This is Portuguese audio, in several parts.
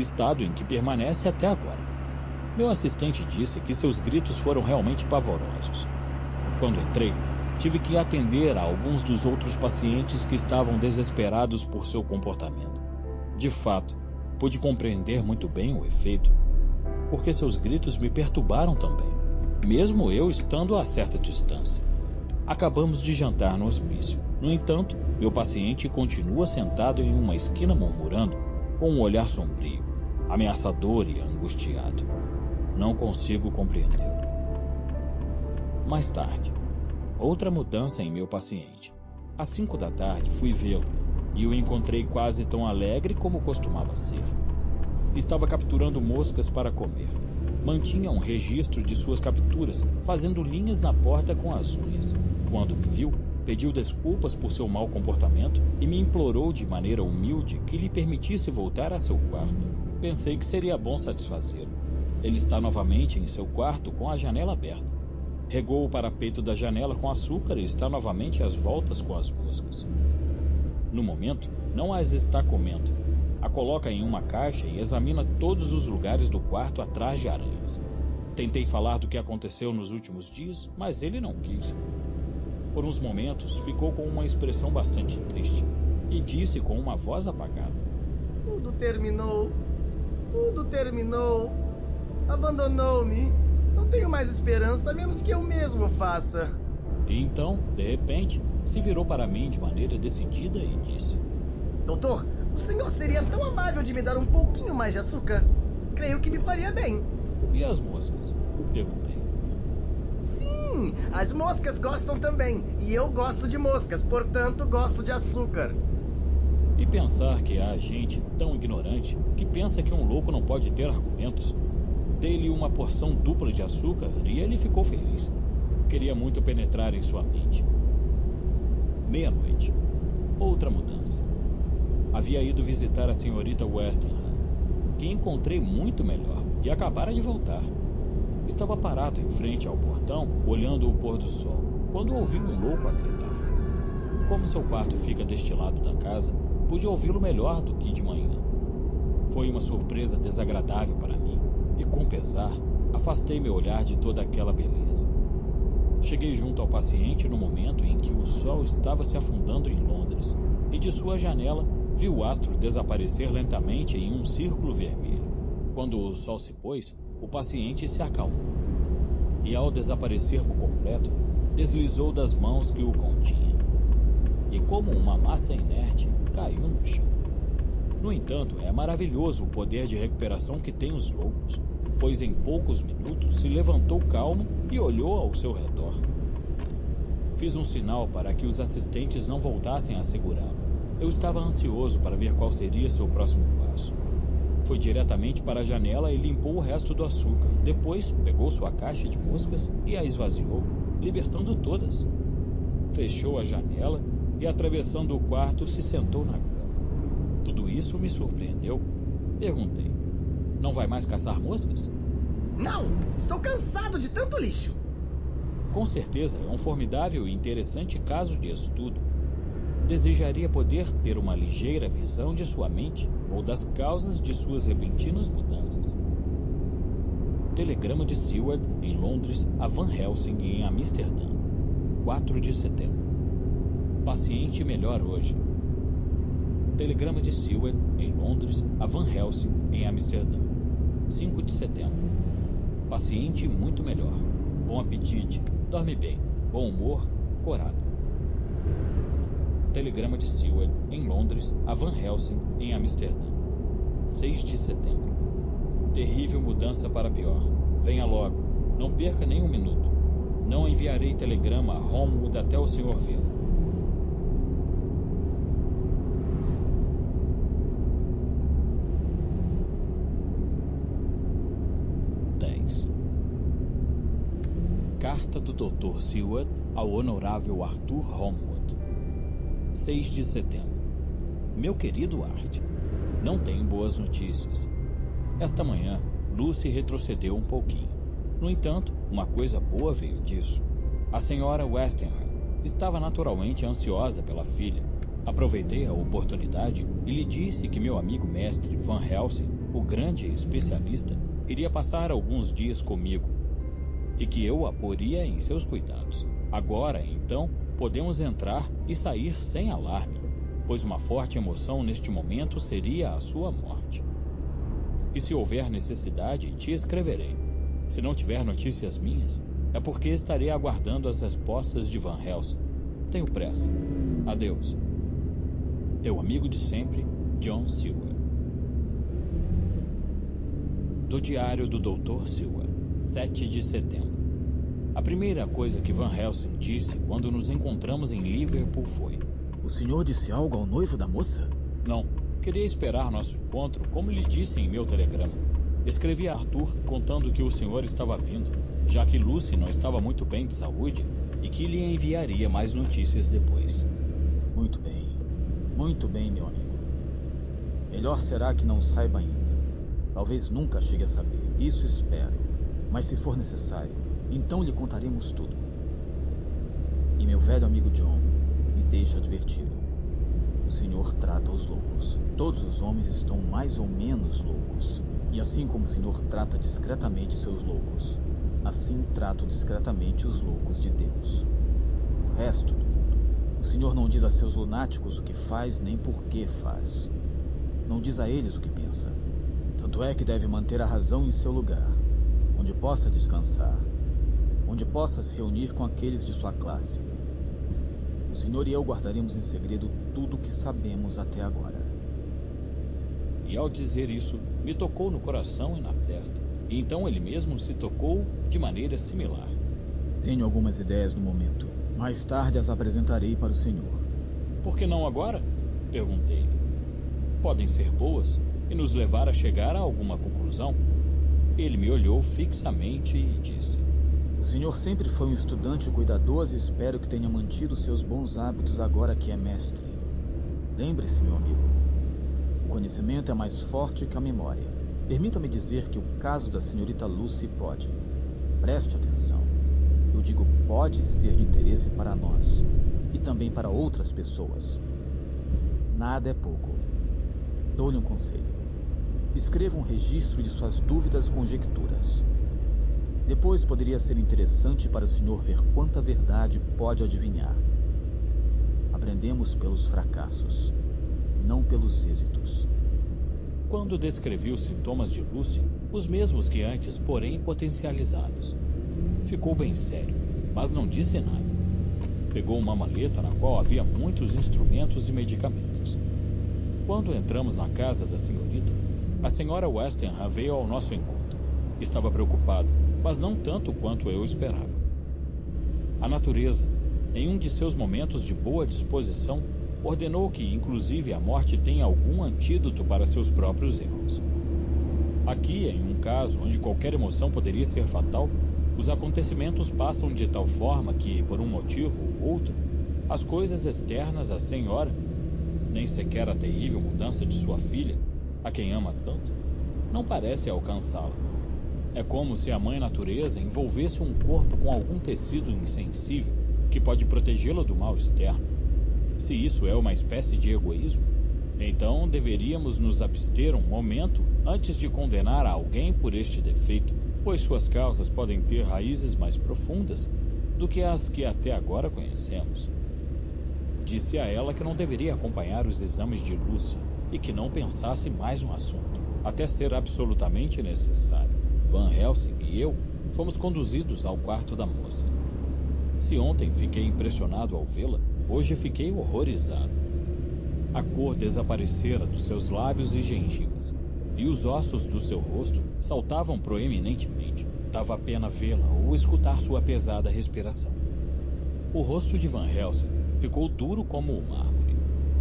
estado em que permanece até agora. Meu assistente disse que seus gritos foram realmente pavorosos. Quando entrei, tive que atender a alguns dos outros pacientes que estavam desesperados por seu comportamento. De fato, pude compreender muito bem o efeito, porque seus gritos me perturbaram também, mesmo eu estando a certa distância. Acabamos de jantar no hospício. No entanto, meu paciente continua sentado em uma esquina murmurando, com um olhar sombrio, ameaçador e angustiado. Não consigo compreendê-lo. Mais tarde, outra mudança em meu paciente. Às 5 da tarde fui vê-lo e o encontrei quase tão alegre como costumava ser. Estava capturando moscas para comer. Mantinha um registro de suas capturas, fazendo linhas na porta com as unhas. Quando me viu, pediu desculpas por seu mau comportamento e me implorou de maneira humilde que lhe permitisse voltar a seu quarto. Pensei que seria bom satisfazê-lo. Ele está novamente em seu quarto com a janela aberta. Regou o parapeito da janela com açúcar e está novamente às voltas com as moscas. No momento, não as está comendo. A coloca em uma caixa e examina todos os lugares do quarto atrás de aranhas. Tentei falar do que aconteceu nos últimos dias, mas ele não quis. Por uns momentos, ficou com uma expressão bastante triste e disse com uma voz apagada: Tudo terminou. Tudo terminou. Abandonou-me. Não tenho mais esperança a menos que eu mesmo faça. E então, de repente, se virou para mim de maneira decidida e disse: Doutor, o senhor seria tão amável de me dar um pouquinho mais de açúcar? Creio que me faria bem. E as moscas? Perguntei. Sim, as moscas gostam também. E eu gosto de moscas, portanto gosto de açúcar. E pensar que há gente tão ignorante que pensa que um louco não pode ter argumentos. Dei-lhe uma porção dupla de açúcar e ele ficou feliz. Queria muito penetrar em sua mente. Meia-noite. Outra mudança. Havia ido visitar a senhorita Westenra, que encontrei muito melhor, e acabara de voltar. Estava parado em frente ao portão, olhando o pôr do sol, quando ouvi um louco a gritar. Como seu quarto fica deste lado da casa, pude ouvi-lo melhor do que de manhã. Foi uma surpresa desagradável para mim, e com pesar, afastei meu olhar de toda aquela beleza. Cheguei junto ao paciente no momento em que o sol estava se afundando em Londres, e de sua janela vi o astro desaparecer lentamente em um círculo vermelho. Quando o sol se pôs, o paciente se acalmou. E ao desaparecer por completo, deslizou das mãos que o continha. E como uma massa inerte, caiu no chão. No entanto, é maravilhoso o poder de recuperação que têm os loucos, pois em poucos minutos se levantou calmo e olhou ao seu redor. Fiz um sinal para que os assistentes não voltassem a segurá-lo. Eu estava ansioso para ver qual seria seu próximo passo. Foi diretamente para a janela e limpou o resto do açúcar. Depois, pegou sua caixa de moscas e a esvaziou, libertando todas. Fechou a janela e, atravessando o quarto, se sentou na cama. Tudo isso me surpreendeu. Perguntei: não vai mais caçar moscas? Não! Estou cansado de tanto lixo! Com certeza é um formidável e interessante caso de estudo. Desejaria poder ter uma ligeira visão de sua mente ou das causas de suas repentinas mudanças. Telegrama de Seward, em Londres, a Van Helsing, em Amsterdã. 4 de setembro. Paciente melhor hoje. Telegrama de Seward, em Londres, a Van Helsing, em Amsterdã. 5 de setembro. Paciente muito melhor. Bom apetite, dorme bem, bom humor, corado. Telegrama de Seward, em Londres, a Van Helsing, em Amsterdã. 6 de setembro. Terrível mudança para pior. Venha logo. Não perca nem um minuto. Não enviarei telegrama a Homewood até o senhor vê-lo. Carta do Dr. Seward ao Honorável Arthur Homewood. 6 de setembro. Meu querido Art, não tenho boas notícias. Esta manhã, Lucy retrocedeu um pouquinho. No entanto, uma coisa boa veio disso. A senhora Westenra estava naturalmente ansiosa pela filha. Aproveitei a oportunidade e lhe disse que meu amigo mestre Van Helsing o grande especialista, iria passar alguns dias comigo e que eu a poria em seus cuidados. Agora, então, podemos entrar e sair sem alarme, pois uma forte emoção neste momento seria a sua morte. E se houver necessidade, te escreverei. Se não tiver notícias minhas, é porque estarei aguardando as respostas de Van Helsing. Tenho pressa. Adeus. Teu amigo de sempre, John Silver. Do Diário do Dr. Silver, 7 de setembro. A primeira coisa que Van Helsing disse quando nos encontramos em Liverpool foi: O senhor disse algo ao noivo da moça? Não, queria esperar nosso encontro, como lhe disse em meu telegrama. Escrevi a Arthur contando que o senhor estava vindo, já que Lucy não estava muito bem de saúde e que lhe enviaria mais notícias depois. Muito bem, meu amigo. Melhor será que não saiba ainda. Talvez nunca chegue a saber, isso espero. Mas se for necessário, então lhe contaremos tudo. E meu velho amigo John, me deixa advertido. O senhor trata os loucos. Todos os homens estão mais ou menos loucos. E assim como o senhor trata discretamente seus loucos, assim trato discretamente os loucos de Deus. O resto do mundo, o senhor não diz a seus lunáticos o que faz nem por que faz. Não diz a eles o que pensa. Tanto é que deve manter a razão em seu lugar, onde possa descansar, onde possa se reunir com aqueles de sua classe. O senhor e eu guardaremos em segredo tudo o que sabemos até agora. E ao dizer isso, me tocou no coração e na testa. E então ele mesmo se tocou de maneira similar. Tenho algumas ideias no momento. Mais tarde as apresentarei para o senhor. Por que não agora? Perguntei. Podem ser boas e nos levar a chegar a alguma conclusão. Ele me olhou fixamente e disse: O senhor sempre foi um estudante cuidadoso e espero que tenha mantido seus bons hábitos agora que é mestre. Lembre-se, meu amigo, o conhecimento é mais forte que a memória. Permita-me dizer que o caso da senhorita Lucy pode, preste atenção, eu digo pode ser de interesse para nós e também para outras pessoas. Nada é pouco. Dou-lhe um conselho. Escreva um registro de suas dúvidas e conjecturas. Depois poderia ser interessante para o senhor ver quanta verdade pode adivinhar. Aprendemos pelos fracassos, não pelos êxitos. Quando descrevi os sintomas de Lucy, os mesmos que antes, porém potencializados. Ficou bem sério, mas não disse nada. Pegou uma maleta na qual havia muitos instrumentos e medicamentos. Quando entramos na casa da senhorita, a senhora Westenra veio ao nosso encontro. Estava preocupada, mas não tanto quanto eu esperava. A natureza, em um de seus momentos de boa disposição, ordenou que, inclusive, a morte tenha algum antídoto para seus próprios erros. Aqui, em um caso onde qualquer emoção poderia ser fatal, os acontecimentos passam de tal forma que, por um motivo ou outro, as coisas externas à senhora, nem sequer a terrível mudança de sua filha, a quem ama tanto, não parece alcançá-la. É como se a mãe natureza envolvesse um corpo com algum tecido insensível que pode protegê-lo do mal externo. Se isso é uma espécie de egoísmo, então deveríamos nos abster um momento antes de condenar a alguém por este defeito, pois suas causas podem ter raízes mais profundas do que as que até agora conhecemos. Disse a ela que não deveria acompanhar os exames de Lucy e que não pensasse mais no assunto, até ser absolutamente necessário. Van Helsing e eu fomos conduzidos ao quarto da moça. Se ontem fiquei impressionado ao vê-la, hoje fiquei horrorizado. A cor desaparecera dos seus lábios e gengivas, e os ossos do seu rosto saltavam proeminentemente. Dava pena vê-la ou escutar sua pesada respiração. O rosto de Van Helsing ficou duro como o mármore,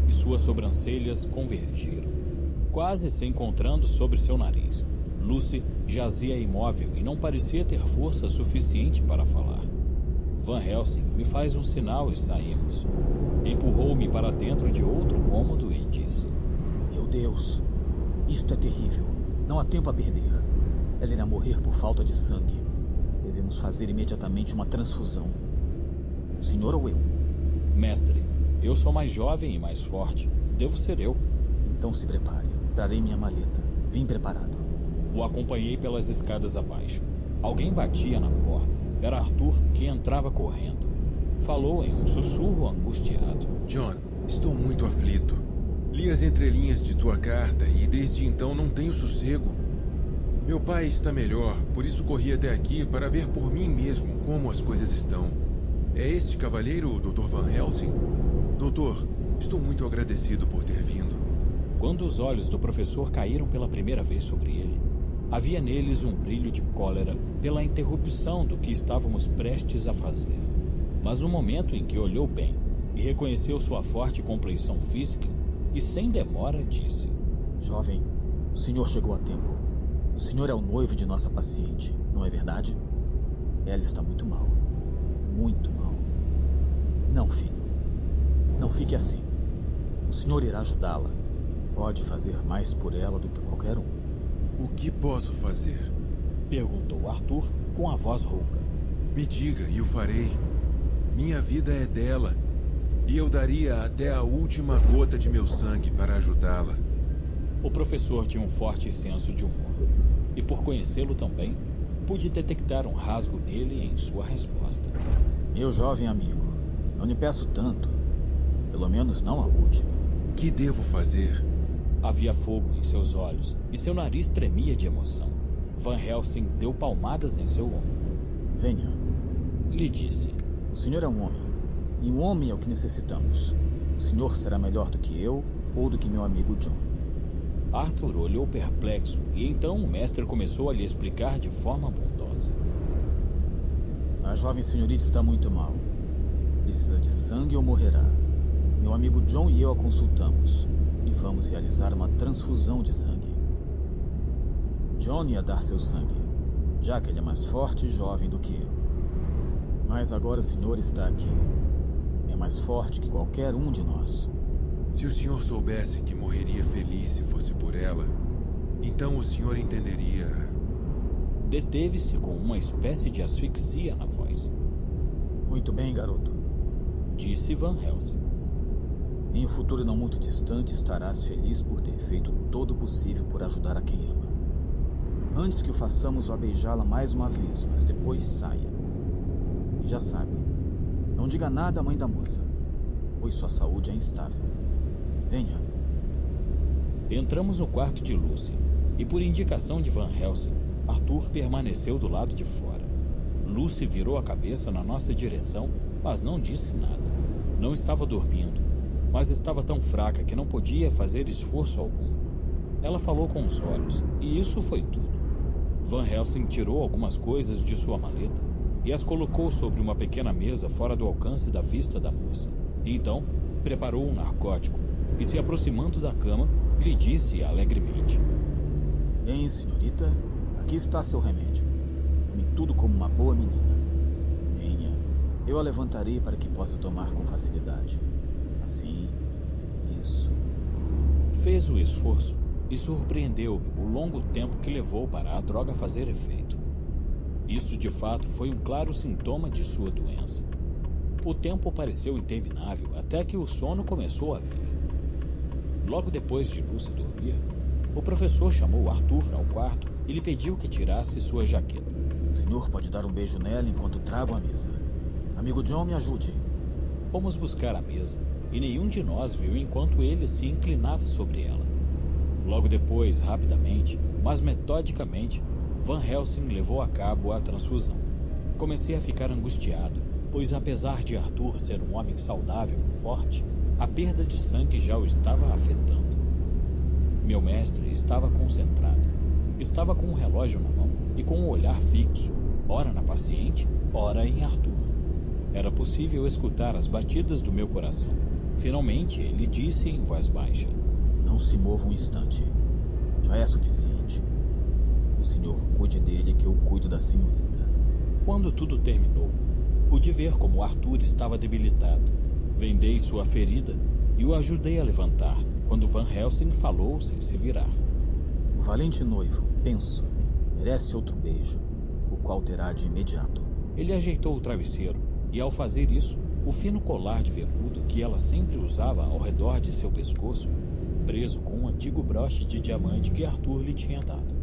e suas sobrancelhas convergiram, quase se encontrando sobre seu nariz. Lucy jazia imóvel e não parecia ter força suficiente para falar. Van Helsing me faz um sinal e saímos. Empurrou-me para dentro de outro cômodo e disse: Meu Deus, isto é terrível. Não há tempo a perder. Ela irá morrer por falta de sangue. Devemos fazer imediatamente uma transfusão. O senhor ou eu? Mestre, eu sou mais jovem e mais forte. Devo ser eu. Então se prepare. Trarei minha maleta. Vim preparado. O acompanhei pelas escadas abaixo. Alguém batia na porta. Era Arthur, que entrava correndo. Falou em um sussurro angustiado. John, estou muito aflito. Li as entrelinhas de tua carta e desde então não tenho sossego. Meu pai está melhor, por isso corri até aqui para ver por mim mesmo como as coisas estão. É este cavalheiro o Dr. Van Helsing? Doutor, estou muito agradecido por ter vindo. Quando os olhos do professor caíram pela primeira vez sobre ele, havia neles um brilho de cólera pela interrupção do que estávamos prestes a fazer. Mas no momento em que olhou bem e reconheceu sua forte compleição física, e sem demora disse: Jovem, o senhor chegou a tempo. O senhor é o noivo de nossa paciente, não é verdade? Ela está muito mal. Muito mal. Não, filho. Não fique assim. O senhor irá ajudá-la. Pode fazer mais por ela do que qualquer um. O que posso fazer? Perguntou Arthur com a voz rouca. Me diga e o farei. Minha vida é dela. E eu daria até a última gota de meu sangue para ajudá-la. O professor tinha um forte senso de humor. E por conhecê-lo também, pude detectar um rasgo nele em sua resposta. Meu jovem amigo, não lhe peço tanto. Pelo menos não a última. Que devo fazer? Havia fogo em seus olhos e seu nariz tremia de emoção. Van Helsing deu palmadas em seu ombro. Venha. Lhe disse: O senhor é um homem. E um homem é o que necessitamos. O senhor será melhor do que eu ou do que meu amigo John. Arthur olhou perplexo e então o mestre começou a lhe explicar de forma bondosa. A jovem senhorita está muito mal. Precisa de sangue ou morrerá. Meu amigo John e eu a consultamos e vamos realizar uma transfusão de sangue. John ia dar seu sangue, já que ele é mais forte e jovem do que eu. Mas agora o senhor está aqui. É mais forte que qualquer um de nós. Se o senhor soubesse que morreria feliz se fosse por ela, então o senhor entenderia. Deteve-se com uma espécie de asfixia na voz. Muito bem, garoto, Disse Van Helsing. Em um futuro não muito distante estarás feliz por ter feito todo o possível por ajudar a quem ama. Antes que o façamos, vá beijá-la mais uma vez, mas depois saia. E já sabe, não diga nada à mãe da moça, pois sua saúde é instável. Venha. Entramos no quarto de Lucy, e por indicação de Van Helsing, Arthur permaneceu do lado de fora. Lucy virou a cabeça na nossa direção, mas não disse nada. Não estava dormindo, mas estava tão fraca que não podia fazer esforço algum. Ela falou com os olhos, e isso foi tudo. Van Helsing tirou algumas coisas de sua maleta e as colocou sobre uma pequena mesa fora do alcance da vista da moça. Então, preparou um narcótico e, se aproximando da cama, lhe disse alegremente: Bem, senhorita, aqui está seu remédio. Tome tudo como uma boa menina. Venha, eu a levantarei para que possa tomar com facilidade. Assim, isso. Fez o esforço e surpreendeu-me o longo tempo que levou para a droga fazer efeito. Isso, de fato, foi um claro sintoma de sua doença. O tempo pareceu interminável até que o sono começou a vir. Logo depois de Lucy dormir, o professor chamou Arthur ao quarto e lhe pediu que tirasse sua jaqueta. O senhor pode dar um beijo nela enquanto trago a mesa. Amigo John, me ajude. Fomos buscar a mesa e nenhum de nós viu enquanto ele se inclinava sobre ela. Logo depois, rapidamente, mas metodicamente, Van Helsing levou a cabo a transfusão. Comecei a ficar angustiado, pois apesar de Arthur ser um homem saudável e forte, a perda de sangue já o estava afetando. Meu mestre estava concentrado. Estava com um relógio na mão e com um olhar fixo, ora na paciente, ora em Arthur. Era possível escutar as batidas do meu coração. Finalmente, ele disse em voz baixa: Não se mova um instante. Já é suficiente. O senhor cuide dele que eu cuido da senhorita. Quando tudo terminou, pude ver como Arthur estava debilitado. Vendei sua ferida e o ajudei a levantar, quando Van Helsing falou sem se virar. O valente noivo, penso, merece outro beijo, o qual terá de imediato. Ele ajeitou o travesseiro e, ao fazer isso, o fino colar de veludo que ela sempre usava ao redor de seu pescoço preso com um antigo broche de diamante que Arthur lhe tinha dado.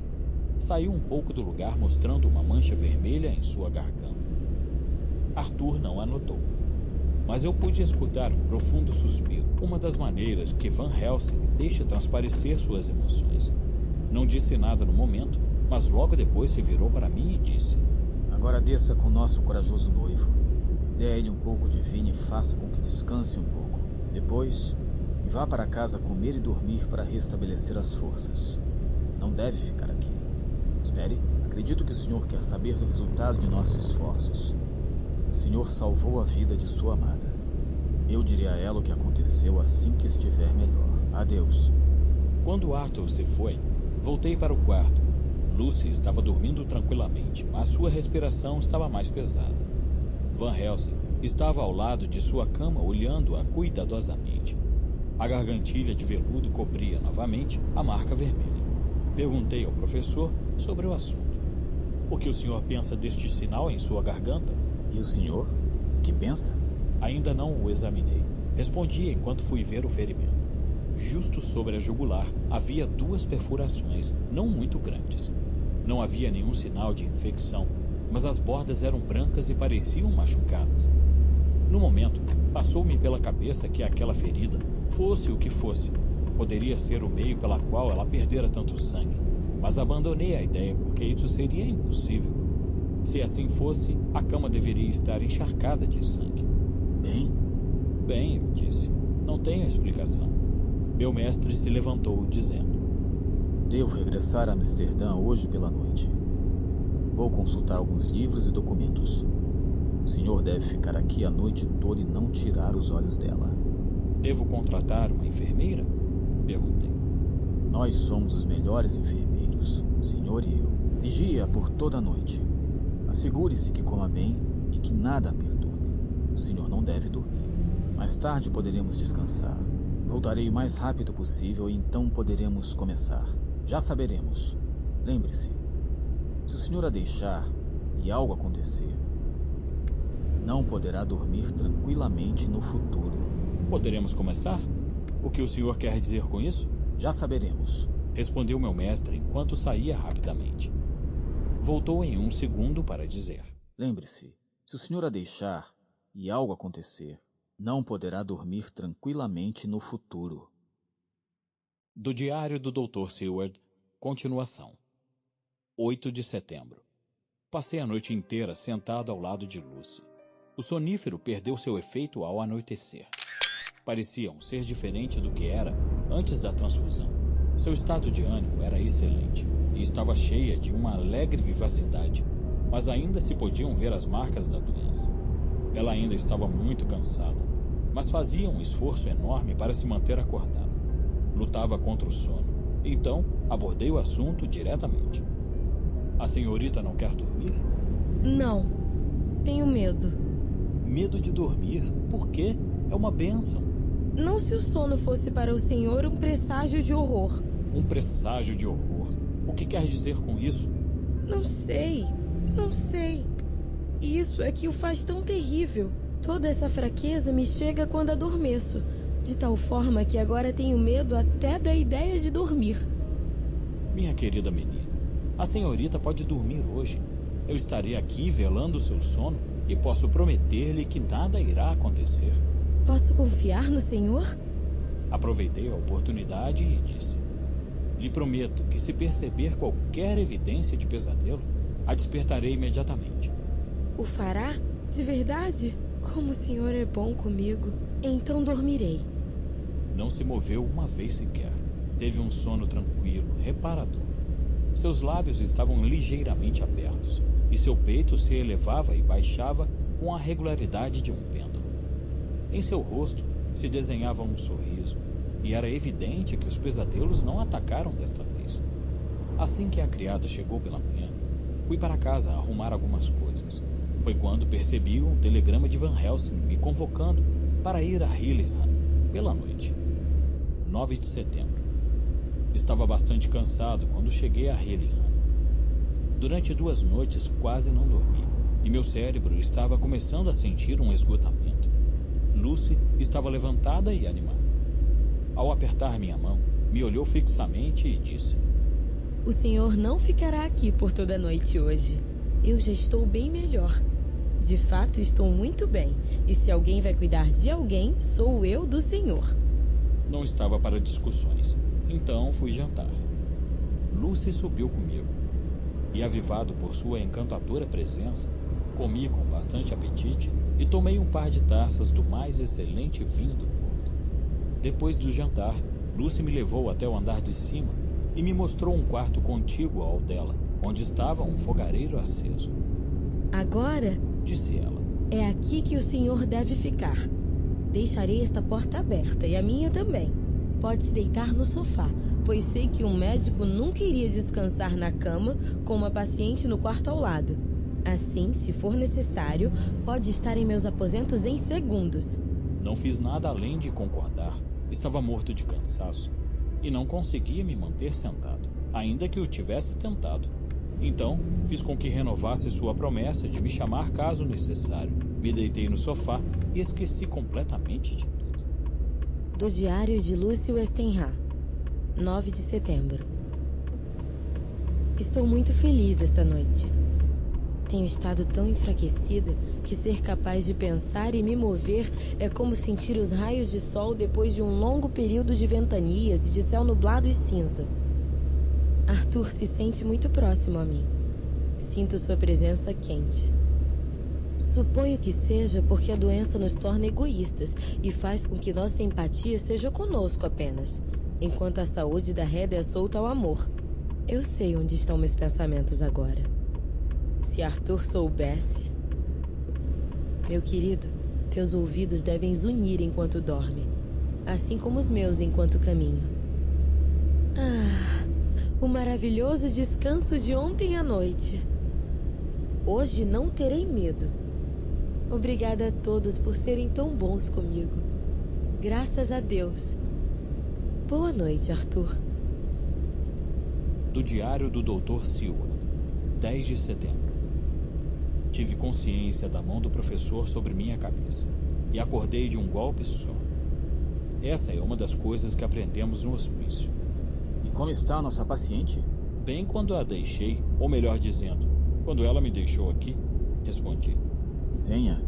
Saiu um pouco do lugar mostrando uma mancha vermelha em sua garganta. Arthur não a notou, mas eu pude escutar um profundo suspiro, uma das maneiras que Van Helsing deixa transparecer suas emoções. Não disse nada no momento, mas logo depois se virou para mim e disse: Agora desça com nosso corajoso noivo. Dê a ele um pouco de vinho e faça com que descanse um pouco. Depois, vá para casa comer e dormir para restabelecer as forças. Não deve ficar aqui. Espere, acredito que o senhor quer saber do resultado de nossos esforços. O senhor salvou a vida de sua amada. Eu direi a ela o que aconteceu assim que estiver melhor. Adeus. Quando Arthur se foi, voltei para o quarto. Lucy estava dormindo tranquilamente, mas sua respiração estava mais pesada. Van Helsing estava ao lado de sua cama olhando-a cuidadosamente. A gargantilha de veludo cobria novamente a marca vermelha. Perguntei ao professor sobre o assunto. O que o senhor pensa deste sinal em sua garganta? E o senhor? O que pensa? Ainda não o examinei. Respondi enquanto fui ver o ferimento. Justo sobre a jugular havia 2 perfurações, não muito grandes. Não havia nenhum sinal de infecção, mas as bordas eram brancas e pareciam machucadas. No momento, passou-me pela cabeça que aquela ferida, fosse o que fosse, poderia ser o meio pela qual ela perdera tanto sangue, mas abandonei a ideia porque isso seria impossível. Se assim fosse, a cama deveria estar encharcada de sangue. Bem? Bem, eu disse. Não tenho explicação. Meu mestre se levantou, dizendo: Devo regressar a Amsterdã hoje pela noite. Vou consultar alguns livros e documentos. O senhor deve ficar aqui a noite toda e não tirar os olhos dela. Devo contratar uma enfermeira? Perguntei. Nós somos os melhores enfermeiros, o senhor e eu. Vigia por toda a noite. Assegure-se que coma bem e que nada a perturbe. O senhor não deve dormir. Mais tarde poderemos descansar. Voltarei o mais rápido possível e então poderemos começar. Já saberemos. Lembre-se, se o senhor a deixar e algo acontecer, não poderá dormir tranquilamente no futuro. Poderemos começar? O que o senhor quer dizer com isso? Já saberemos, respondeu meu mestre enquanto saía rapidamente. Voltou em um segundo para dizer: lembre-se, se o senhor a deixar e algo acontecer, não poderá dormir tranquilamente no futuro. Do Diário do Dr. Seward, continuação. 8 de setembro. Passei a noite inteira sentado ao lado de Lucy. O sonífero perdeu seu efeito ao anoitecer. Parecia um ser diferente do que era antes da transfusão. Seu estado de ânimo era excelente e estava cheia de uma alegre vivacidade, mas ainda se podiam ver as marcas da doença. Ela ainda estava muito cansada, mas fazia um esforço enorme para se manter acordada. Lutava contra o sono. Então, abordei o assunto diretamente. A senhorita não quer dormir? Não. Tenho medo. Medo de dormir? Por quê? É uma bênção. Não se o sono fosse para o senhor um presságio de horror. Um presságio de horror? O que quer dizer com isso? Não sei. Não sei. Isso é que o faz tão terrível. Toda essa fraqueza me chega quando adormeço, de tal forma que agora tenho medo até da ideia de dormir. Minha querida menina, a senhorita pode dormir hoje. Eu estarei aqui velando seu sono e posso prometer-lhe que nada irá acontecer. Posso confiar no senhor? Aproveitei a oportunidade e disse: lhe prometo que se perceber qualquer evidência de pesadelo, a despertarei imediatamente. O fará? De verdade? Como o senhor é bom comigo. Então dormirei. Não se moveu uma vez sequer. Teve um sono tranquilo, reparador. Seus lábios estavam ligeiramente abertos, e seu peito se elevava e baixava com a regularidade de um pêndulo. Em seu rosto se desenhava um sorriso, e era evidente que os pesadelos não atacaram desta vez. Assim que a criada chegou pela manhã, fui para casa arrumar algumas coisas. Foi quando percebi um telegrama de Van Helsing me convocando para ir a Hillingham pela noite. 9 de setembro. Estava bastante cansado quando cheguei a Hillingham. Durante 2 noites quase não dormi, e meu cérebro estava começando a sentir um esgotamento. Lucy estava levantada e animada. Ao apertar minha mão, me olhou fixamente e disse: O senhor não ficará aqui por toda a noite hoje. Eu já estou bem melhor. De fato, estou muito bem. E se alguém vai cuidar de alguém, sou eu do senhor. Não estava para discussões, então fui jantar. Lucy subiu comigo. E, avivado por sua encantadora presença, comi com bastante apetite e tomei um par de taças do mais excelente vinho do porto. Depois do jantar, Lucy me levou até o andar de cima e me mostrou um quarto contíguo ao dela, onde estava um fogareiro aceso. Agora, Disse ela. é aqui que o senhor deve ficar. Deixarei esta porta aberta e a minha também. Pode se deitar no sofá, pois sei que um médico nunca iria descansar na cama com uma paciente no quarto ao lado. Assim, se for necessário, pode estar em meus aposentos em segundos. Não fiz nada além de concordar. Estava morto de cansaço e não conseguia me manter sentado, ainda que o tivesse tentado. Então, fiz com que renovasse sua promessa de me chamar caso necessário. Me deitei no sofá e esqueci completamente de tudo. Do diário de Lucy Westenra, 9 de setembro. Estou muito feliz esta noite. Tenho estado tão enfraquecida que ser capaz de pensar e me mover é como sentir os raios de sol depois de um longo período de ventanias e de céu nublado e cinza. Arthur se sente muito próximo a mim. Sinto sua presença quente. Suponho que seja porque a doença nos torna egoístas e faz com que nossa empatia seja conosco apenas, enquanto a saúde da rédea é solta ao amor. Eu sei onde estão meus pensamentos agora. Se Arthur soubesse... Meu querido, teus ouvidos devem zunir enquanto dorme, assim como os meus enquanto caminho. O maravilhoso descanso de ontem à noite. Hoje não terei medo. Obrigada a todos por serem tão bons comigo. Graças a Deus. Boa noite, Arthur. Do diário do Dr. Seward, 10 de setembro. Tive consciência da mão do professor sobre minha cabeça e acordei de um golpe só. Essa é uma das coisas que aprendemos no hospício. E como está a nossa paciente? Bem quando a deixei, ou melhor dizendo, quando ela me deixou aqui, respondi. Venha,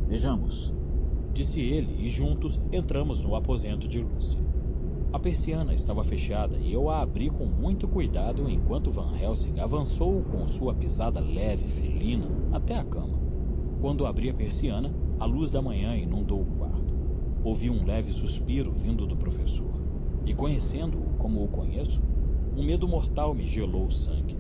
vejamos. Disse ele e juntos entramos no aposento de Lucy. A persiana estava fechada e eu a abri com muito cuidado enquanto Van Helsing avançou com sua pisada leve e felina até a cama. Quando abri a persiana, a luz da manhã inundou o quarto. Ouvi um leve suspiro vindo do professor. E conhecendo-o como o conheço, um medo mortal me gelou o sangue.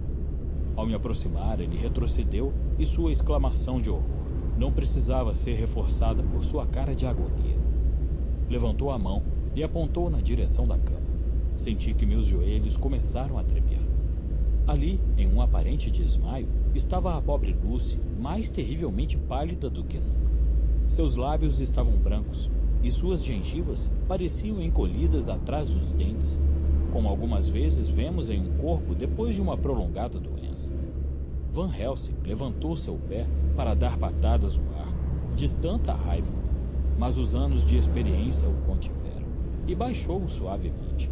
Ao me aproximar, ele retrocedeu e sua exclamação de horror não precisava ser reforçada por sua cara de agonia. Levantou a mão e apontou na direção da cama. Senti que meus joelhos começaram a tremer. Ali, em um aparente desmaio, estava a pobre Lucy, mais terrivelmente pálida do que nunca. Seus lábios estavam brancos e suas gengivas pareciam encolhidas atrás dos dentes, como algumas vezes vemos em um corpo depois de uma prolongada doença. Van Helsing levantou seu pé para dar patadas no ar, de tanta raiva, mas os anos de experiência o contiveram, e baixou suavemente.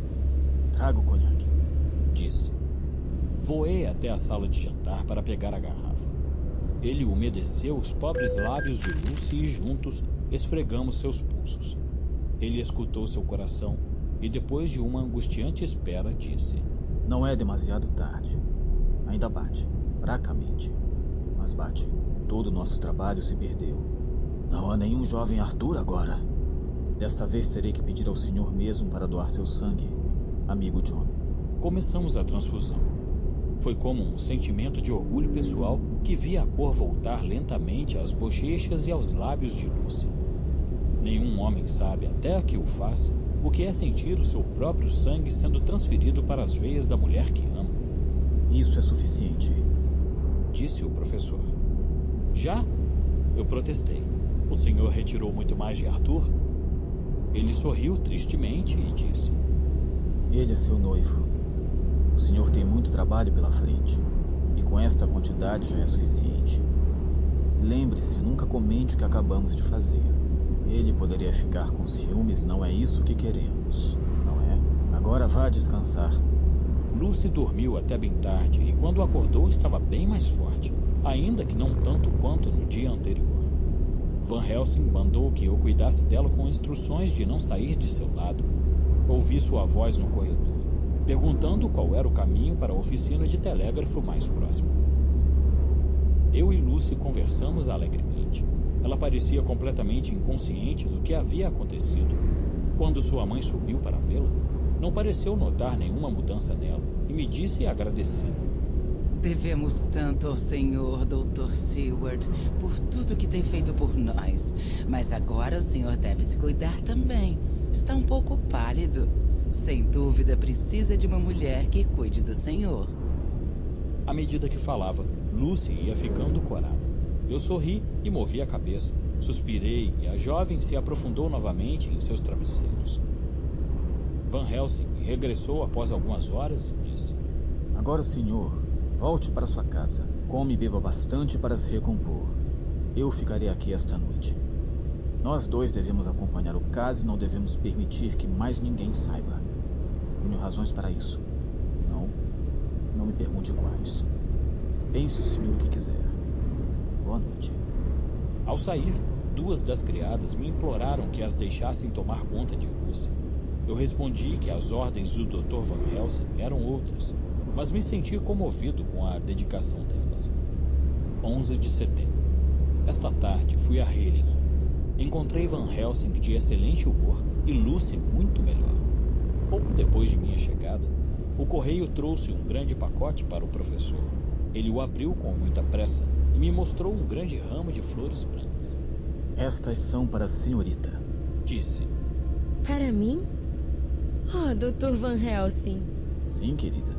Traga o conhaque, disse. Voei até a sala de jantar para pegar a garrafa. Ele umedeceu os pobres lábios de Lucy e juntos esfregamos seus pulsos. Ele escutou seu coração e depois de uma angustiante espera disse: não é demasiado tarde. Ainda bate, fracamente. Mas bate. Todo o nosso trabalho se perdeu. Não há nenhum jovem Arthur agora. Desta vez terei que pedir ao senhor mesmo para doar seu sangue, amigo John. Começamos a transfusão. Foi como um sentimento de orgulho pessoal que via a cor voltar lentamente às bochechas e aos lábios de Lucy. Nenhum homem sabe, até que o faça, o que é sentir o seu próprio sangue sendo transferido para as veias da mulher que ama. Isso é suficiente, disse o professor. Já? Eu protestei. O senhor retirou muito mais de Arthur? Ele sorriu tristemente e disse: ele é seu noivo. O senhor tem muito trabalho pela frente, e com esta quantidade já é suficiente. Lembre-se, nunca comente o que acabamos de fazer. Ele poderia ficar com ciúmes, não é isso que queremos, não é? Agora vá descansar. Lucy dormiu até bem tarde e quando acordou estava bem mais forte, ainda que não tanto quanto no dia anterior. Van Helsing mandou que eu cuidasse dela com instruções de não sair de seu lado. Ouvi sua voz no corredor, perguntando qual era o caminho para a oficina de telégrafo mais próximo. Eu e Lucy conversamos alegremente. Ela parecia completamente inconsciente do que havia acontecido. Quando sua mãe subiu para vê-la, não pareceu notar nenhuma mudança nela e me disse agradecida. Devemos tanto ao Senhor, Dr. Seward, por tudo que tem feito por nós. Mas agora o senhor deve se cuidar também. Está um pouco pálido. Sem dúvida precisa de uma mulher que cuide do senhor. À medida que falava, Lucy ia ficando corada. Eu sorri e movi a cabeça. Suspirei e a jovem se aprofundou novamente em seus travesseiros. Van Helsing regressou após algumas horas e disse: Agora, senhor, volte para sua casa. Come e beba bastante para se recompor. Eu ficarei aqui esta noite. Nós dois devemos acompanhar o caso e não devemos permitir que mais ninguém saiba. Tenho razões para isso. Não me pergunte quais. Pense o senhor o que quiser. Boa noite. Ao sair, 2 das criadas me imploraram que as deixassem tomar conta de Lucy. Eu respondi que as ordens do Dr. Van Helsing eram outras, mas me senti comovido com a dedicação delas. 11 de setembro. Esta tarde fui a Hellingham. Encontrei Van Helsing de excelente humor e Lucy muito melhor. Pouco depois de minha chegada, o correio trouxe um grande pacote para o professor. Ele o abriu com muita pressa e me mostrou um grande ramo de flores brancas. Estas são para a senhorita, disse. Para mim? Oh, Dr. Van Helsing. Sim, querida.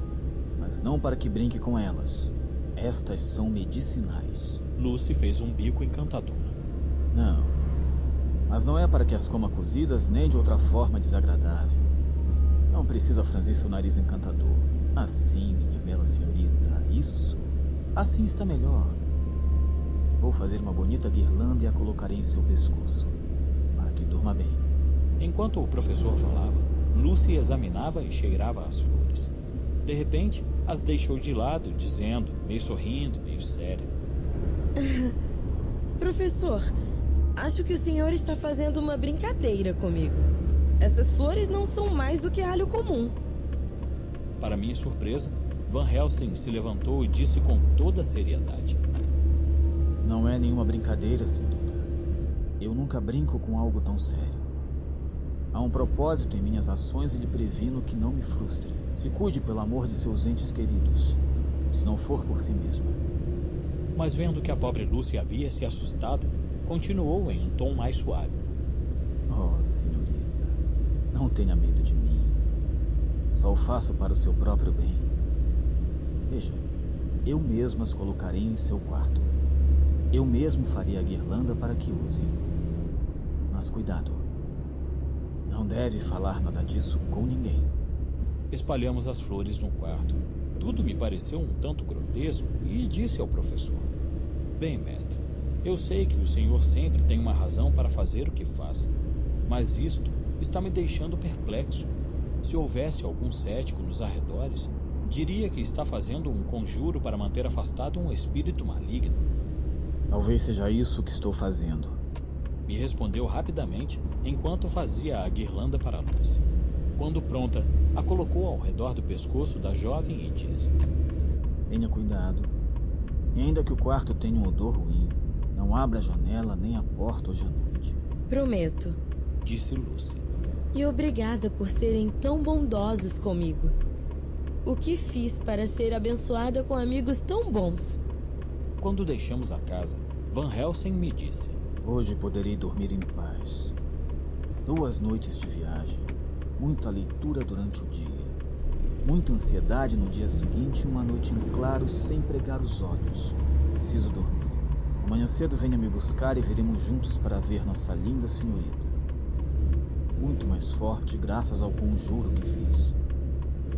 Mas não para que brinque com elas. Estas são medicinais. Lucy fez um bico encantador. Não. Mas não é para que as coma cozidas nem de outra forma desagradável. Não precisa franzir seu nariz encantador. Assim, minha bela senhorita. Isso. Assim está melhor. Vou fazer uma bonita guirlanda e a colocarei em seu pescoço, para que durma bem. Enquanto o professor falava, Lucy examinava e cheirava as flores. De repente, as deixou de lado, dizendo, meio sorrindo, meio séria: Professor, acho que o senhor está fazendo uma brincadeira comigo. Essas flores não são mais do que alho comum. Para minha surpresa, Van Helsing se levantou e disse com toda a seriedade: Não é nenhuma brincadeira, senhorita. Eu nunca brinco com algo tão sério. Há um propósito em minhas ações e lhe previno que não me frustre. Se cuide pelo amor de seus entes queridos, se não for por si mesma. Mas vendo que a pobre Lucy havia se assustado, continuou em um tom mais suave: Oh, senhorita, não tenha medo de mim. Só o faço para o seu próprio bem. Veja, eu mesmo as colocarei em seu quarto. Eu mesmo farei a guirlanda para que use. Mas cuidado. Não deve falar nada disso com ninguém. Espalhamos as flores no quarto. Tudo me pareceu um tanto grotesco e disse ao professor: Bem, mestre, eu sei que o senhor sempre tem uma razão para fazer o que faz, mas isto está me deixando perplexo. Se houvesse algum cético nos arredores, diria que está fazendo um conjuro para manter afastado um espírito maligno. Talvez seja isso que estou fazendo. Me respondeu rapidamente, enquanto fazia a guirlanda para a Lucy. Quando pronta, a colocou ao redor do pescoço da jovem e disse: Tenha cuidado. E ainda que o quarto tenha um odor ruim, não abra a janela nem a porta hoje à noite. Prometo, disse Lucy. E obrigada por serem tão bondosos comigo. O que fiz para ser abençoada com amigos tão bons? Quando deixamos a casa, Van Helsing me disse: Hoje poderei dormir em paz. 2 noites de viagem, muita leitura durante o dia, muita ansiedade no dia seguinte e uma noite em claro sem pregar os olhos. Preciso dormir. Amanhã cedo venha me buscar e viremos juntos para ver nossa linda senhorita. Muito mais forte graças ao conjuro que fiz.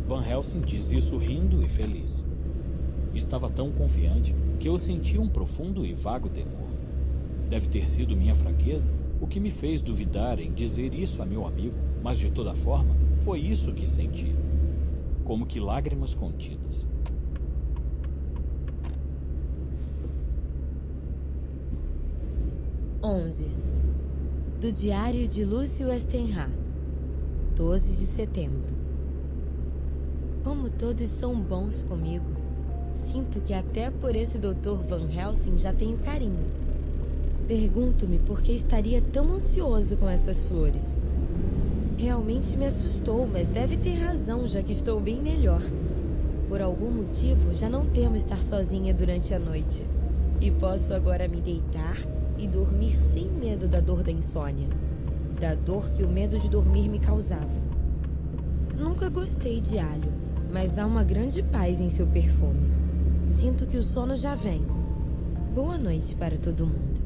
Van Helsing diz isso rindo e feliz. Estava tão confiante que eu senti um profundo e vago temor. Deve ter sido minha fraqueza o que me fez duvidar em dizer isso a meu amigo, mas de toda forma, Foi isso que senti. Como que lágrimas contidas. Do Diário de Lucy Westenra, 12 de setembro. Como todos são bons comigo. Sinto que até por esse Dr. Van Helsing já tenho carinho. Pergunto-me por que estaria tão ansioso com essas flores. Realmente me assustou, mas deve ter razão, já que estou bem melhor. Por algum motivo, já não temo estar sozinha durante a noite. E posso agora me deitar e dormir sem medo da dor da insônia. Da dor que o medo de dormir me causava. Nunca gostei de alho, mas há uma grande paz em seu perfume. Sinto que o sono já vem. Boa noite para todo mundo.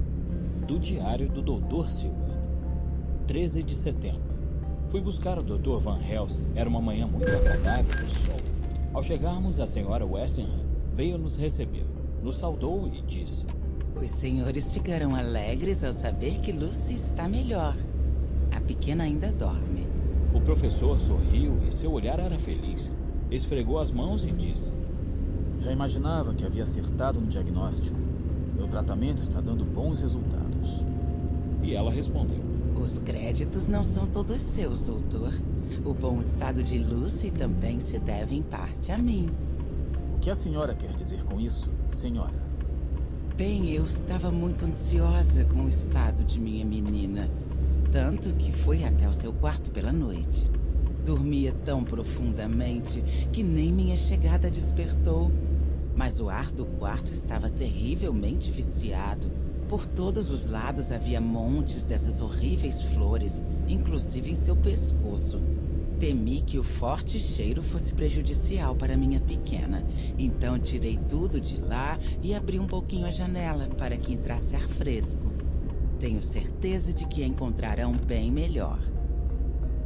Do Diário do Dr. Seward, 13 de setembro. Fui buscar o Dr. Van Helsing. Era uma manhã muito agradável de sol. Ao chegarmos, a senhora Westenra veio nos receber. Nos saudou e disse: Os senhores ficarão alegres ao saber que Lucy está melhor. A pequena ainda dorme. O professor sorriu e seu olhar era feliz. Esfregou as mãos e disse: Já imaginava que havia acertado no diagnóstico. Meu tratamento está dando bons resultados. E ela respondeu: Os créditos não são todos seus, doutor. O bom estado de Lucy também se deve em parte a mim. O que a senhora quer dizer com isso, senhora? Bem, eu estava muito ansiosa com o estado de minha menina. Tanto que fui até o seu quarto pela noite. Dormia tão profundamente que nem minha chegada despertou. Mas o ar do quarto estava terrivelmente viciado. Por todos os lados havia montes dessas horríveis flores, inclusive em seu pescoço. Temi que o forte cheiro fosse prejudicial para minha pequena. Então tirei tudo de lá e abri um pouquinho a janela para que entrasse ar fresco. Tenho certeza de que a encontrarão bem melhor.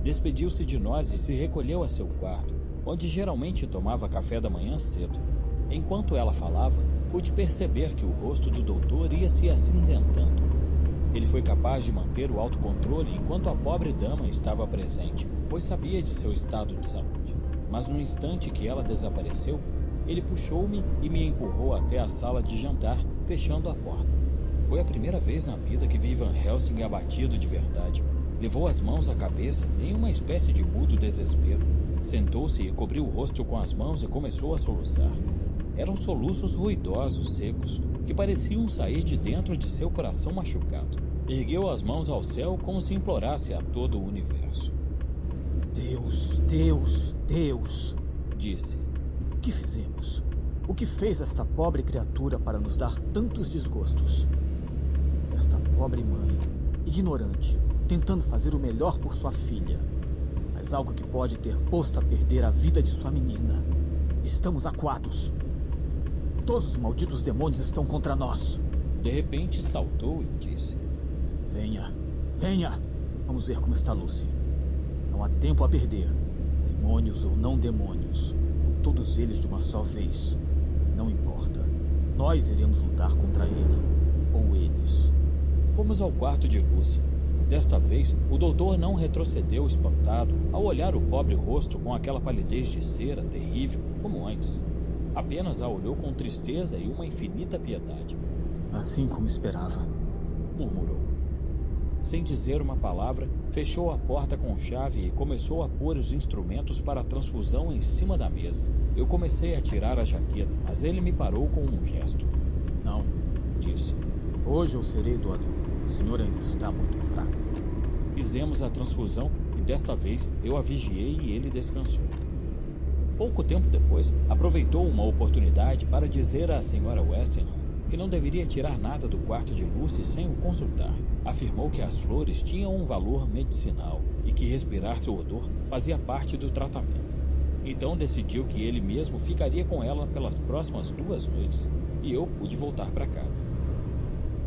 Despediu-se de nós e se recolheu a seu quarto, onde geralmente tomava café da manhã cedo. Enquanto ela falava, pude perceber que o rosto do doutor ia se acinzentando. Ele foi capaz de manter o autocontrole enquanto a pobre dama estava presente, pois sabia de seu estado de saúde. Mas no instante que ela desapareceu, ele puxou-me e me empurrou até a sala de jantar, fechando a porta. Foi a primeira vez na vida que vi Van Helsing abatido de verdade. Levou as mãos à cabeça em uma espécie de mudo desespero. Sentou-se e cobriu o rosto com as mãos e começou a soluçar. Eram soluços ruidosos, secos, que pareciam sair de dentro de seu coração machucado. Ergueu as mãos ao céu como se implorasse a todo o universo. Deus, Deus, Deus, disse. O que fizemos? O que fez esta pobre criatura para nos dar tantos desgostos? Esta pobre mãe, ignorante, tentando fazer o melhor por sua filha. Mas algo que pode ter posto a perder a vida de sua menina. Estamos acuados. Todos os malditos demônios estão contra nós. De repente saltou e disse: Venha, venha. Vamos ver como está Lucy. Não há tempo a perder. Demônios ou não demônios. Todos eles de uma só vez. Não importa. Nós iremos lutar contra ele. Ou eles. Fomos ao quarto de Lucy. Desta vez, o doutor não retrocedeu espantado ao olhar o pobre rosto com aquela palidez de cera terrível como antes. Apenas a olhou com tristeza e uma infinita piedade. Assim como esperava, murmurou. Sem dizer uma palavra, fechou a porta com chave e começou a pôr os instrumentos para a transfusão em cima da mesa. Eu comecei a tirar a jaqueta, mas ele me parou com um gesto. Não, disse. Hoje eu serei doador. O senhor ainda está muito fraco. Fizemos a transfusão e desta vez eu a vigiei e ele descansou. Pouco tempo depois, aproveitou uma oportunidade para dizer à senhora Westenra que não deveria tirar nada do quarto de Lucy sem o consultar. Afirmou que as flores tinham um valor medicinal e que respirar seu odor fazia parte do tratamento. Então decidiu que ele mesmo ficaria com ela pelas próximas 2 noites e eu pude voltar para casa.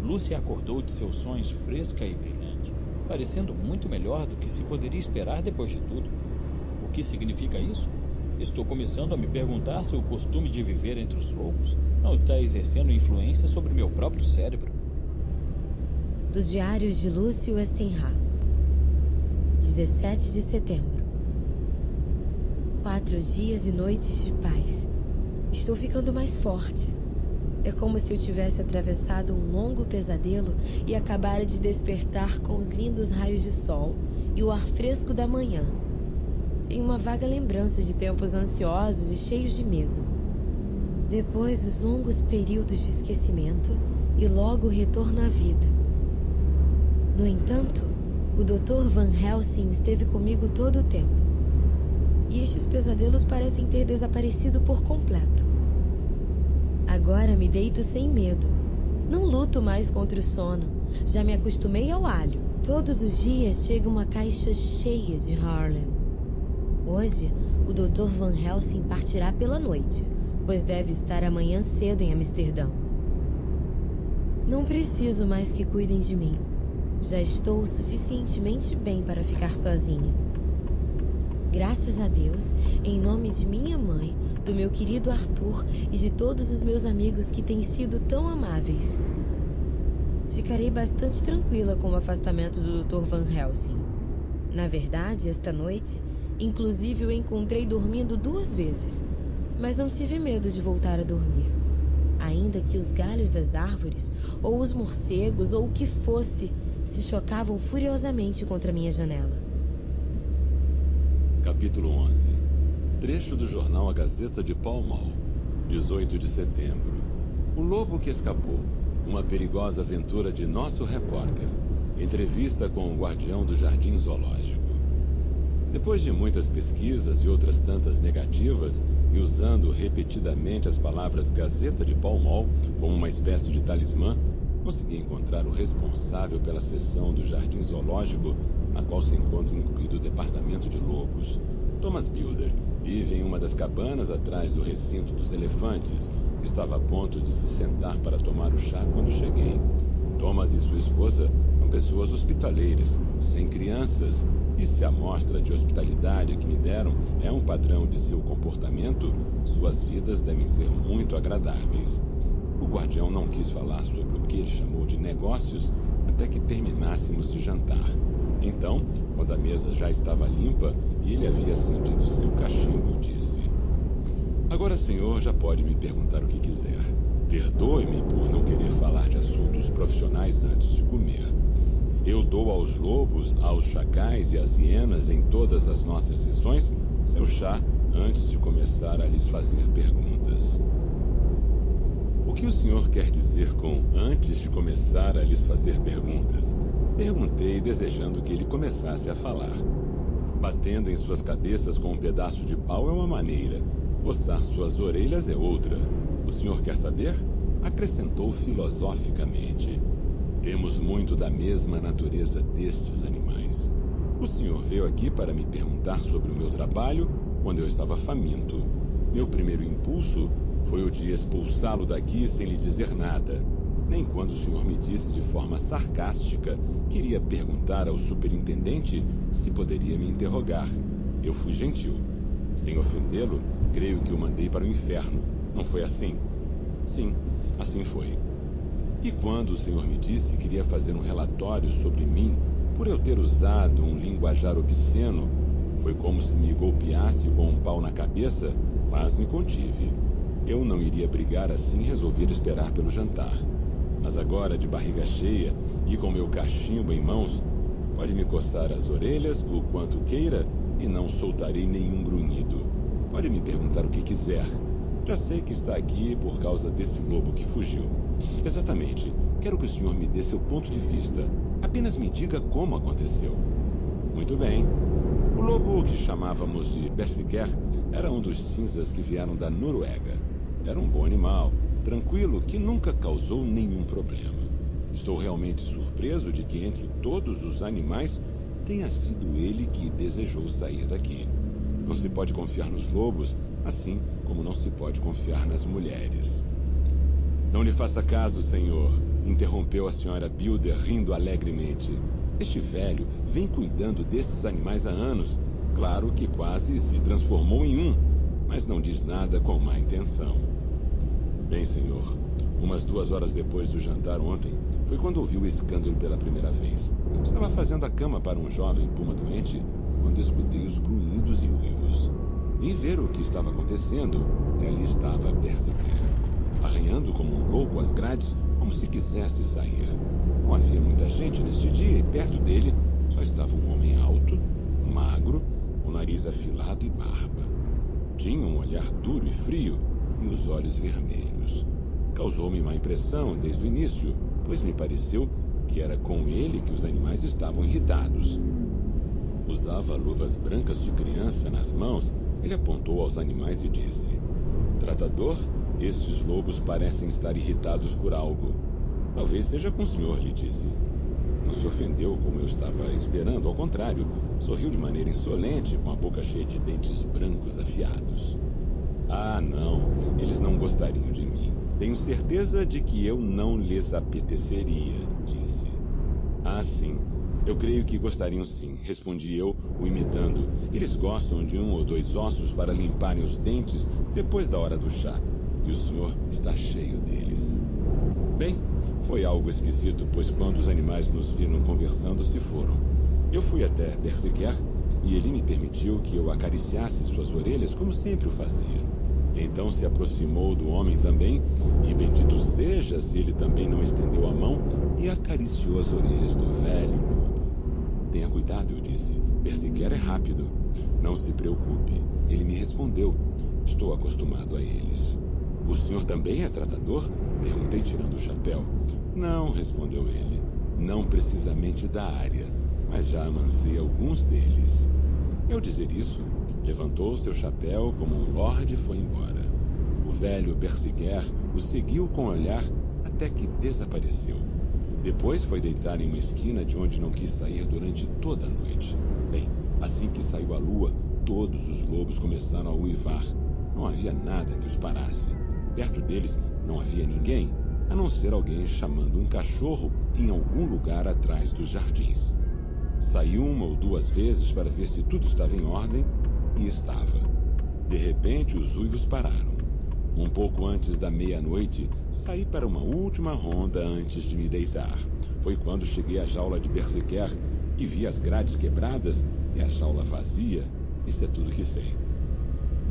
Lucy acordou de seus sonhos fresca e brilhante, parecendo muito melhor do que se poderia esperar depois de tudo. O que significa isso? Estou começando a me perguntar se o costume de viver entre os loucos não está exercendo influência sobre meu próprio cérebro. Dos Diários de Lucy Westenra, 17 de setembro. 4 dias e noites de paz. Estou ficando mais forte. É como se eu tivesse atravessado um longo pesadelo e acabara de despertar com os lindos raios de sol e o ar fresco da manhã. Tenho uma vaga lembrança de tempos ansiosos e cheios de medo. Depois, os longos períodos de esquecimento e logo o retorno à vida. No entanto, o Dr. Van Helsing esteve comigo todo o tempo. E estes pesadelos parecem ter desaparecido por completo. Agora me deito sem medo. Não luto mais contra o sono. Já me acostumei ao alho. Todos os dias chega uma caixa cheia de Harlem. Hoje, o Dr. Van Helsing partirá pela noite, pois deve estar amanhã cedo em Amsterdã. Não preciso mais que cuidem de mim. Já estou o suficientemente bem para ficar sozinha. Graças a Deus, em nome de minha mãe, do meu querido Arthur e de todos os meus amigos que têm sido tão amáveis. Ficarei bastante tranquila com o afastamento do Dr. Van Helsing. Na verdade, esta noite, inclusive o encontrei dormindo 2 vezes, mas não tive medo de voltar a dormir. Ainda que os galhos das árvores, ou os morcegos, ou o que fosse, se chocavam furiosamente contra minha janela. Capítulo 11. Trecho do jornal A Gazeta de Pall Mall, 18 de setembro. O lobo que escapou. Uma perigosa aventura de nosso repórter. Entrevista com o guardião do Jardim Zoológico. Depois de muitas pesquisas e outras tantas negativas, e usando repetidamente as palavras Gazeta de Pall Mall como uma espécie de talismã, consegui encontrar o responsável pela seção do Jardim Zoológico, na qual se encontra incluído o departamento de lobos. Thomas Builder vive em uma das cabanas atrás do recinto dos elefantes. Estava a ponto de se sentar para tomar o chá quando cheguei. Thomas e sua esposa são pessoas hospitaleiras, sem crianças, e se a amostra de hospitalidade que me deram é um padrão de seu comportamento, suas vidas devem ser muito agradáveis. O guardião não quis falar sobre o que ele chamou de negócios até que terminássemos de jantar. Então, quando a mesa já estava limpa e ele havia acendido seu cachimbo, disse: "Agora, senhor, já pode me perguntar o que quiser. Perdoe-me por não querer falar de assuntos profissionais antes de comer. Eu dou aos lobos, aos chacais e às hienas em todas as nossas sessões seu chá antes de começar a lhes fazer perguntas." "O que o senhor quer dizer com antes de começar a lhes fazer perguntas?" Perguntei, desejando que ele começasse a falar. Batendo em suas cabeças com um pedaço de pau é uma maneira, coçar suas orelhas é outra. "O senhor quer saber?" Acrescentou filosoficamente. "Temos muito da mesma natureza destes animais. O senhor veio aqui para me perguntar sobre o meu trabalho quando eu estava faminto. Meu primeiro impulso foi o de expulsá-lo daqui sem lhe dizer nada. Nem quando o senhor me disse de forma sarcástica que iria perguntar ao superintendente se poderia me interrogar. Eu fui gentil. Sem ofendê-lo, creio que o mandei para o inferno. Não foi assim?" "Sim, assim foi." "E quando o senhor me disse que iria fazer um relatório sobre mim por eu ter usado um linguajar obsceno, foi como se me golpeasse com um pau na cabeça, mas me contive. Eu não iria brigar assim e resolvi esperar pelo jantar. Mas agora, de barriga cheia e com meu cachimbo em mãos, pode me coçar as orelhas o quanto queira e não soltarei nenhum grunhido. Pode me perguntar o que quiser. Já sei que está aqui por causa desse lobo que fugiu. Exatamente. Quero que o senhor me dê seu ponto de vista. Apenas me diga como aconteceu." "Muito bem. O lobo que chamávamos de Berserker era um dos cinzas que vieram da Noruega. Era um bom animal, tranquilo, que nunca causou nenhum problema. Estou realmente surpreso de que entre todos os animais tenha sido ele que desejou sair daqui. Não se pode confiar nos lobos, assim como não se pode confiar nas mulheres." "Não lhe faça caso, senhor", interrompeu a senhora Builder, rindo alegremente. "Este velho vem cuidando desses animais há anos. Claro que quase se transformou em um, mas não diz nada com má intenção." "Bem, senhor, umas 2 horas depois do jantar ontem, foi quando ouvi o escândalo pela primeira vez. Estava fazendo a cama para um jovem puma doente quando escutei os grunhidos e uivos. nem ver o que estava acontecendo. Ali estava Berserker, arranhando como um louco as grades, como se quisesse sair. Não havia muita gente neste dia e perto dele só estava um homem alto, magro, com nariz afilado e barba. Tinha um olhar duro e frio e os olhos vermelhos. Causou-me má impressão desde o início, pois me pareceu que era com ele que os animais estavam irritados. Usava luvas brancas de criança nas mãos. Ele apontou aos animais e disse: "Tratador, estes lobos parecem estar irritados por algo." "Talvez seja com o senhor", lhe disse. Não se ofendeu como eu estava esperando, ao contrário, sorriu de maneira insolente, com a boca cheia de dentes brancos afiados. "Ah, não, eles não gostariam de mim. Tenho certeza de que eu não lhes apeteceria", disse. "Ah, sim, eu creio que gostariam sim", respondi eu, o imitando. "Eles gostam de 1 ou 2 ossos para limparem os dentes depois da hora do chá, e o senhor está cheio deles." Bem, foi algo esquisito, pois quando os animais nos viram conversando, se foram. Eu fui até Berserker e ele me permitiu que eu acariciasse suas orelhas como sempre o fazia. Então se aproximou do homem também, e bendito seja se ele também não estendeu a mão e acariciou as orelhas do velho lobo. "Tenha cuidado", eu disse. "Berserker é rápido." "Não se preocupe", ele me respondeu. "Estou acostumado a eles." "O senhor também é tratador?" perguntei, tirando o chapéu. "Não", respondeu ele. "Não precisamente da área, mas já amancei alguns deles." E ao dizer isso, levantou seu chapéu como um lorde e foi embora. O velho Berserker o seguiu com o olhar até que desapareceu. Depois foi deitar em uma esquina de onde não quis sair durante toda a noite. Bem, assim que saiu a lua, todos os lobos começaram a uivar. Não havia nada que os parasse. Perto deles não havia ninguém, a não ser alguém chamando um cachorro em algum lugar atrás dos jardins. Saí 1 ou 2 vezes para ver se tudo estava em ordem, e estava. De repente, os uivos pararam. Um pouco antes da meia-noite, saí para uma última ronda antes de me deitar. Foi quando cheguei à jaula de Berserker e vi as grades quebradas e a jaula vazia. Isso é tudo que sei.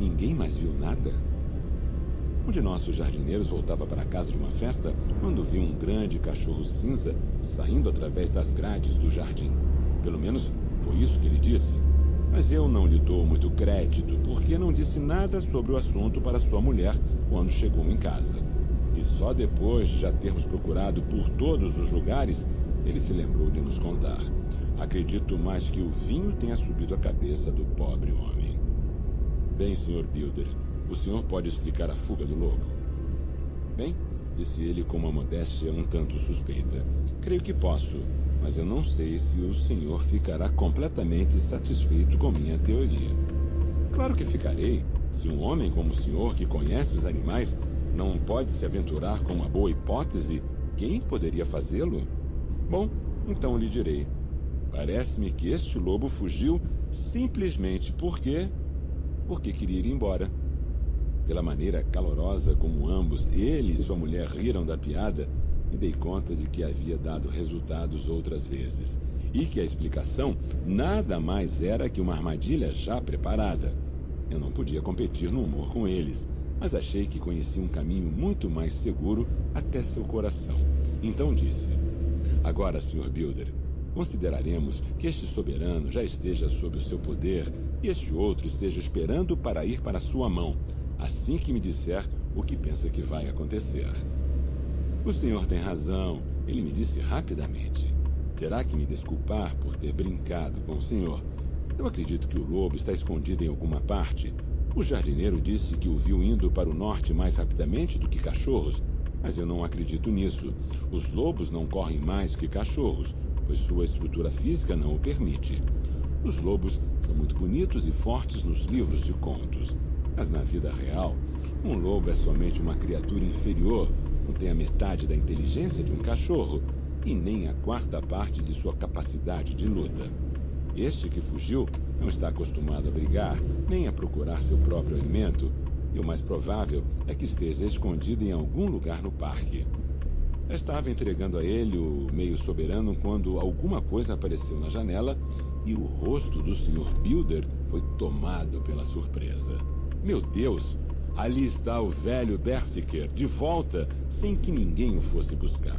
Ninguém mais viu nada? Um de nossos jardineiros voltava para casa de uma festa quando viu um grande cachorro cinza saindo através das grades do jardim. Pelo menos foi isso que ele disse. Mas eu não lhe dou muito crédito, porque não disse nada sobre o assunto para sua mulher quando chegou em casa. E só depois de já termos procurado por todos os lugares, ele se lembrou de nos contar. Acredito mais que o vinho tenha subido a cabeça do pobre homem. Bem, Sr. Builder, o senhor pode explicar a fuga do lobo? Bem, disse ele com uma modéstia um tanto suspeita. Creio que posso, mas eu não sei se o senhor ficará completamente satisfeito com minha teoria. Claro que ficarei. Se um homem como o senhor, que conhece os animais, não pode se aventurar com uma boa hipótese, quem poderia fazê-lo? Bom, então lhe direi. Parece-me que este lobo fugiu simplesmente porque queria ir embora. Pela maneira calorosa como ambos, ele e sua mulher, riram da piada, me dei conta de que havia dado resultados outras vezes, e que a explicação nada mais era que uma armadilha já preparada. Eu não podia competir no humor com eles, mas achei que conhecia um caminho muito mais seguro até seu coração. Então disse: "Agora, Sr. Builder, consideraremos que este soberano já esteja sob o seu poder e este outro esteja esperando para ir para sua mão, assim que me disser o que pensa que vai acontecer." "O senhor tem razão", ele me disse rapidamente. "Terá que me desculpar por ter brincado com o senhor. Eu acredito que o lobo está escondido em alguma parte. O jardineiro disse que o viu indo para o norte mais rapidamente do que cachorros, mas eu não acredito nisso. Os lobos não correm mais que cachorros, pois sua estrutura física não o permite. Os lobos são muito bonitos e fortes nos livros de contos, mas na vida real, um lobo é somente uma criatura inferior, não tem a metade da inteligência de um cachorro e nem a 4ª parte de sua capacidade de luta. Este que fugiu não está acostumado a brigar, nem a procurar seu próprio alimento, e o mais provável é que esteja escondido em algum lugar no parque." Eu estava entregando a ele o meio soberano quando alguma coisa apareceu na janela e o rosto do Sr. Builder foi tomado pela surpresa. Meu Deus! Ali está o velho Berserker, de volta, sem que ninguém o fosse buscar.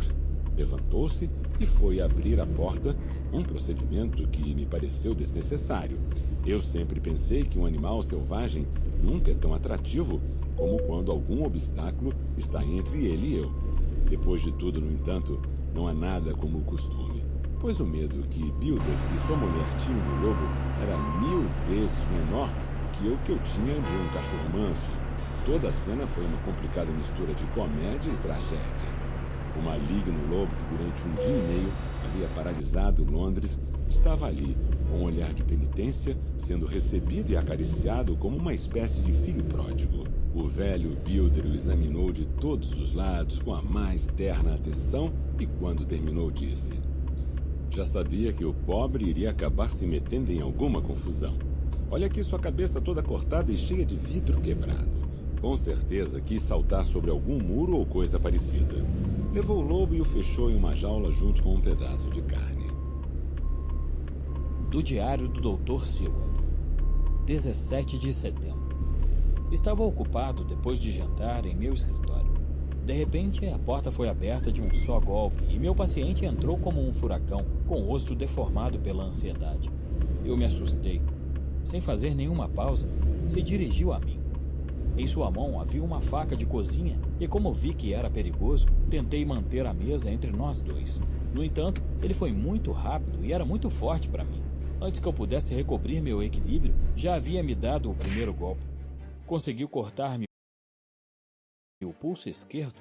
Levantou-se e foi abrir a porta, um procedimento que me pareceu desnecessário. Eu sempre pensei que um animal selvagem nunca é tão atrativo como quando algum obstáculo está entre ele e eu. Depois de tudo, no entanto, não há nada como o costume, pois o medo que Builder e sua mulher tinham do lobo era 1000 vezes menor que o que eu tinha de um cachorro manso. Toda a cena foi uma complicada mistura de comédia e tragédia. O maligno lobo que durante um dia e meio havia paralisado Londres estava ali, com um olhar de penitência, sendo recebido e acariciado como uma espécie de filho pródigo. O velho Builder o examinou de todos os lados com a mais terna atenção e, quando terminou, disse: já sabia que o pobre iria acabar se metendo em alguma confusão. Olha aqui sua cabeça toda cortada e cheia de vidro quebrado. Com certeza quis saltar sobre algum muro ou coisa parecida. Levou o lobo e o fechou em uma jaula junto com um pedaço de carne. Do diário do Dr. Seward, 17 de setembro. Estava ocupado depois de jantar em meu escritório. De repente, a porta foi aberta de um só golpe e meu paciente entrou como um furacão, com o rosto deformado pela ansiedade. Eu me assustei. Sem fazer nenhuma pausa, se dirigiu a mim. Em sua mão havia uma faca de cozinha e, como vi que era perigoso, tentei manter a mesa entre nós dois. No entanto, ele foi muito rápido e era muito forte para mim. Antes que eu pudesse recobrir meu equilíbrio, já havia me dado o primeiro golpe. Conseguiu cortar-me o pulso esquerdo